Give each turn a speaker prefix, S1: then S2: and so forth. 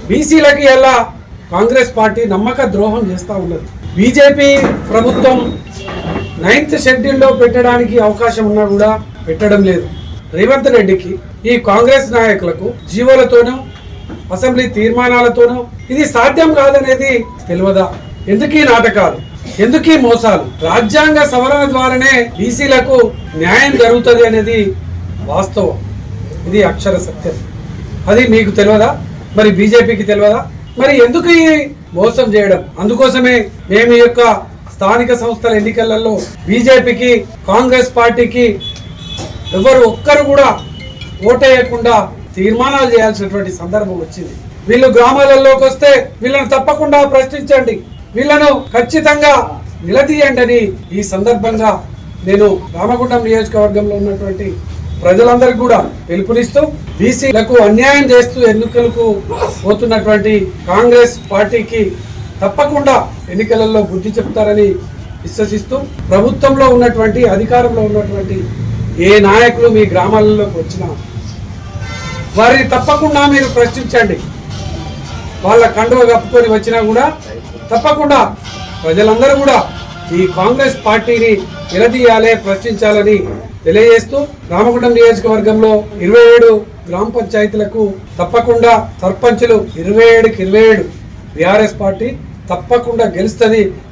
S1: బీసీలకి ఎలా కాంగ్రెస్ పార్టీ నమ్మక ద్రోహం చేస్తూ ఉన్నది. బీజేపీ ప్రభుత్వం 9th షెడ్యూల్లో పెట్టడానికి అవకాశం ఉన్నా కూడా పెట్టడం లేదు. రేవంత్ రెడ్డికి ఈ కాంగ్రెస్ నాయకులకు జీవోలతోనూ అసెంబ్లీ తీర్మానాలతోనూ ఇది సాధ్యం కాదనేది తెలియదా? ఎందుకీ నాటకాలు, ఎందుకీ మోసాలు? రాజ్యాంగ సవరణ ద్వారానే బీసీలకు న్యాయం జరుగుతుంది అనేది వాస్తవం. ఇది అక్షర సత్యం. అది మీకు తెలియదా? మరి బీజేపీకి తెలియదా? మరి ఎందుకు ఈ మోసం చేయడం? అందుకోసమే మేము ఈ యొక్క స్థానిక సంస్థల ఎన్నికలలో బీజేపీకి కాంగ్రెస్ పార్టీకి ఎవరు ఒక్కరు కూడా ఓటేయకుండా తీర్మానాలు చేయాల్సినటువంటి సందర్భం వచ్చింది. వీళ్ళు గ్రామాలలోకి వస్తే వీళ్ళను తప్పకుండా ప్రశ్నించండి, వీళ్ళను ఖచ్చితంగా నిలదీయండి అని ఈ సందర్భంగా నేను రామగుండం నియోజకవర్గంలో ఉన్నటువంటి ప్రజలందరికీ కూడా పిలుపునిస్తూ బీసీలకు అన్యాయం చేస్తూ ఎన్నికలకు పోతున్నటువంటి కాంగ్రెస్ పార్టీకి తప్పకుండా ఎన్నికలలో బుద్ధి చెప్తారని విశ్వసిస్తూ ప్రభుత్వంలో ఉన్నటువంటి అధికారంలో ఉన్నటువంటి ఏ నాయకులు మీ గ్రామాలలోకి వచ్చినా వారిని తప్పకుండా మీరు ప్రశ్నించండి. వాళ్ళ కండువ కప్పుకొని వచ్చినా కూడా తప్పకుండా ప్రజలందరూ కూడా ఈ కాంగ్రెస్ పార్టీని నిలదీయాలి, ప్రశ్నించాలని తెలియజేస్తూ రామగుండం నియోజకవర్గంలో 27 గ్రామ పంచాయతీలకు తప్పకుండా సర్పంచులు 27కి 27 బీఆర్ఎస్ పార్టీ తప్పకుండా గెలుస్తుంది.